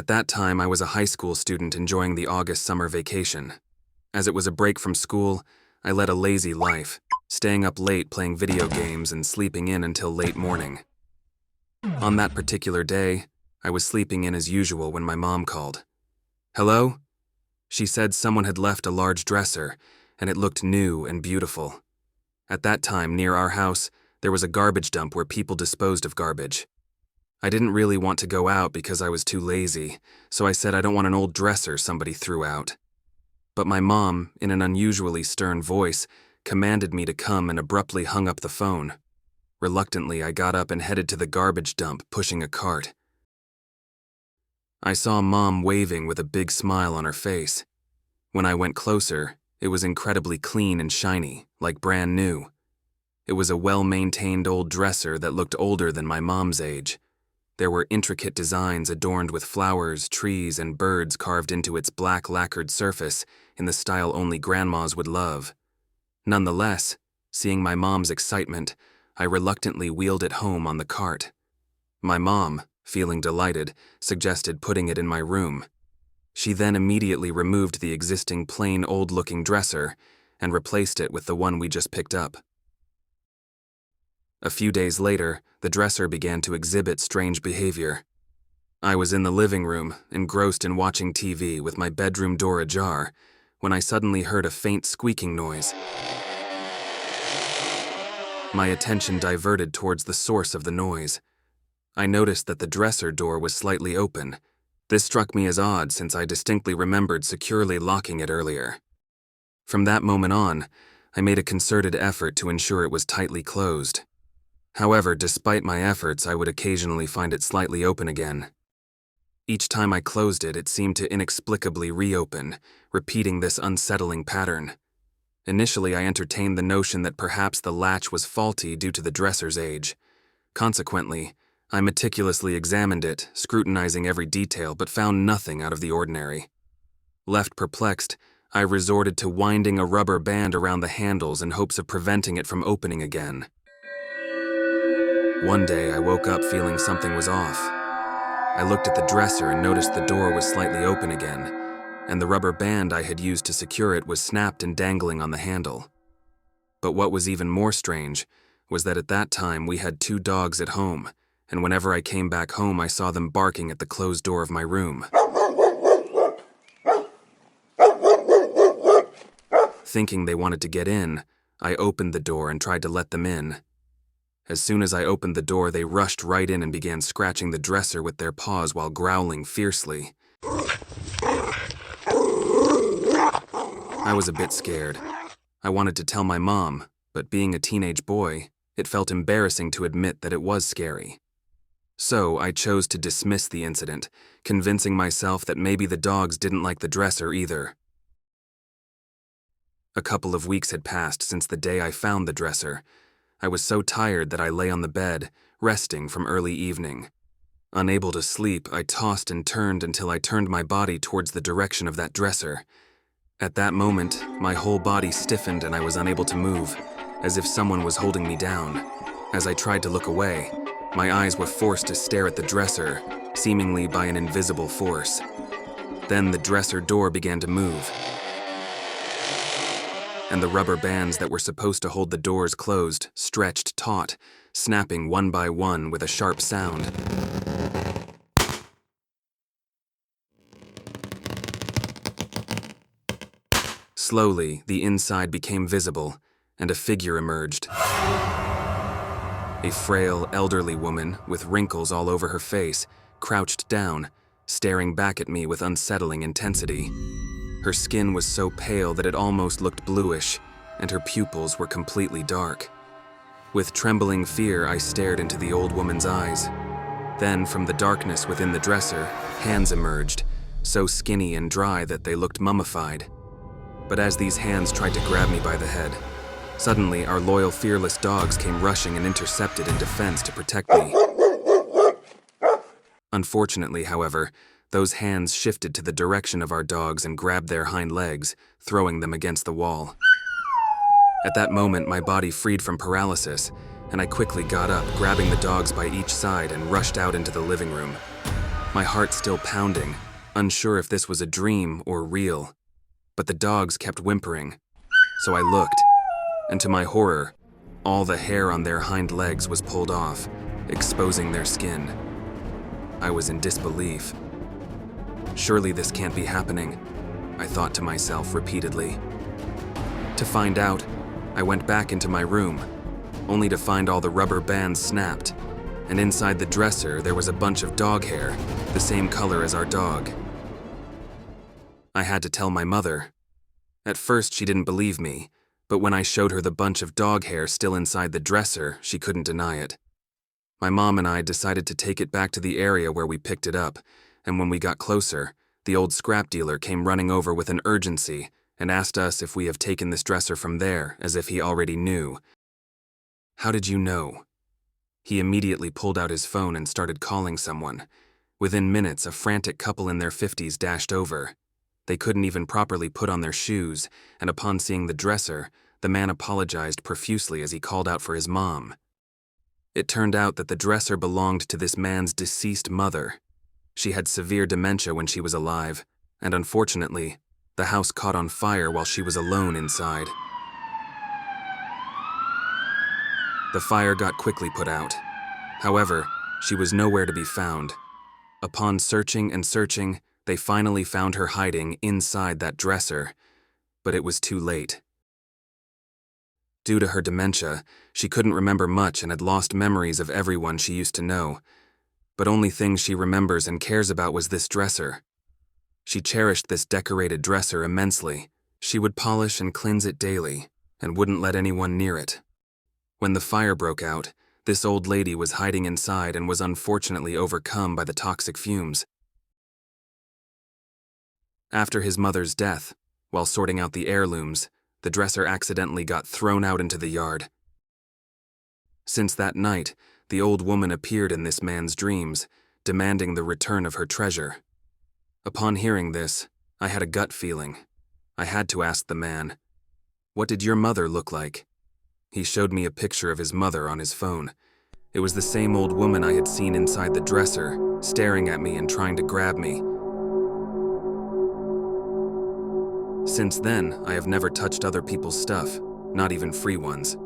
At that time, I was a high school student enjoying the August summer vacation. As it was a break from school, I led a lazy life, staying up late playing video games and sleeping in until late morning. On that particular day, I was sleeping in as usual when my mom called. "Hello?" She said someone had left a large dresser, and it looked new and beautiful. At that time, near our house, there was a garbage dump where people disposed of garbage. I didn't really want to go out because I was too lazy, so I said I don't want an old dresser somebody threw out. But my mom, in an unusually stern voice, commanded me to come and abruptly hung up the phone. Reluctantly, I got up and headed to the garbage dump, pushing a cart. I saw Mom waving with a big smile on her face. When I went closer, it was incredibly clean and shiny, like brand new. It was a well-maintained old dresser that looked older than my mom's age. There were intricate designs adorned with flowers, trees, and birds carved into its black lacquered surface in the style only grandmas would love. Nonetheless, seeing my mom's excitement, I reluctantly wheeled it home on the cart. My mom, feeling delighted, suggested putting it in my room. She then immediately removed the existing plain old-looking dresser and replaced it with the one we just picked up. A few days later, the dresser began to exhibit strange behavior. I was in the living room, engrossed in watching TV with my bedroom door ajar, when I suddenly heard a faint squeaking noise. My attention diverted towards the source of the noise. I noticed that the dresser door was slightly open. This struck me as odd since I distinctly remembered securely locking it earlier. From that moment on, I made a concerted effort to ensure it was tightly closed. However, despite my efforts, I would occasionally find it slightly open again. Each time I closed it, it seemed to inexplicably reopen, repeating this unsettling pattern. Initially, I entertained the notion that perhaps the latch was faulty due to the dresser's age. Consequently, I meticulously examined it, scrutinizing every detail, but found nothing out of the ordinary. Left perplexed, I resorted to winding a rubber band around the handles in hopes of preventing it from opening again. One day, I woke up feeling something was off. I looked at the dresser and noticed the door was slightly open again, and the rubber band I had used to secure it was snapped and dangling on the handle. But what was even more strange was that at that time we had 2 dogs at home, and whenever I came back home I saw them barking at the closed door of my room. Thinking they wanted to get in, I opened the door and tried to let them in. As soon as I opened the door, they rushed right in and began scratching the dresser with their paws while growling fiercely. I was a bit scared. I wanted to tell my mom, but being a teenage boy, it felt embarrassing to admit that it was scary. So I chose to dismiss the incident, convincing myself that maybe the dogs didn't like the dresser either. A couple of weeks had passed since the day I found the dresser. I was so tired that I lay on the bed, resting from early evening. Unable to sleep, I tossed and turned until I turned my body towards the direction of that dresser. At that moment, my whole body stiffened and I was unable to move, as if someone was holding me down. As I tried to look away, my eyes were forced to stare at the dresser, seemingly by an invisible force. Then the dresser door began to move, and the rubber bands that were supposed to hold the doors closed stretched taut, snapping one by one with a sharp sound. Slowly, the inside became visible, and a figure emerged. A frail, elderly woman with wrinkles all over her face, crouched down, staring back at me with unsettling intensity. Her skin was so pale that it almost looked bluish, and her pupils were completely dark. With trembling fear, I stared into the old woman's eyes. Then, from the darkness within the dresser, hands emerged, so skinny and dry that they looked mummified. But as these hands tried to grab me by the head, suddenly our loyal, fearless dogs came rushing and intercepted in defense to protect me. Unfortunately, however, those hands shifted to the direction of our dogs and grabbed their hind legs, throwing them against the wall. At that moment, my body freed from paralysis, and I quickly got up, grabbing the dogs by each side and rushed out into the living room. my heart still pounding, unsure if this was a dream or real. But the dogs kept whimpering, so I looked, and to my horror, all the hair on their hind legs was pulled off, exposing their skin. I was in disbelief. Surely this can't be happening, I thought to myself repeatedly. To find out, I went back into my room, only to find all the rubber bands snapped, and inside the dresser there was a bunch of dog hair, the same color as our dog. I had to tell my mother. At first she didn't believe me, but when I showed her the bunch of dog hair still inside the dresser, she couldn't deny it. My mom and I decided to take it back to the area where we picked it up, and when we got closer, the old scrap dealer came running over with an urgency and asked us if we have taken this dresser from there, as if he already knew. How did you know? He immediately pulled out his phone and started calling someone. Within minutes, a frantic couple in their 50s dashed over. They couldn't even properly put on their shoes, and upon seeing the dresser, the man apologized profusely as he called out for his mom. It turned out that the dresser belonged to this man's deceased mother. She had severe dementia when she was alive, and unfortunately, the house caught on fire while she was alone inside. The fire got quickly put out. However, she was nowhere to be found. Upon searching and searching, they finally found her hiding inside that dresser, but it was too late. Due to her dementia, she couldn't remember much and had lost memories of everyone she used to know, but only thing she remembers and cares about was this dresser. She cherished this decorated dresser immensely. She would polish and cleanse it daily, and wouldn't let anyone near it. When the fire broke out, this old lady was hiding inside and was unfortunately overcome by the toxic fumes. After his mother's death, while sorting out the heirlooms, the dresser accidentally got thrown out into the yard. Since that night, the old woman appeared in this man's dreams, demanding the return of her treasure. Upon hearing this, I had a gut feeling. I had to ask the man, "What did your mother look like?" He showed me a picture of his mother on his phone. It was the same old woman I had seen inside the dresser, staring at me and trying to grab me. Since then, I have never touched other people's stuff, not even free ones.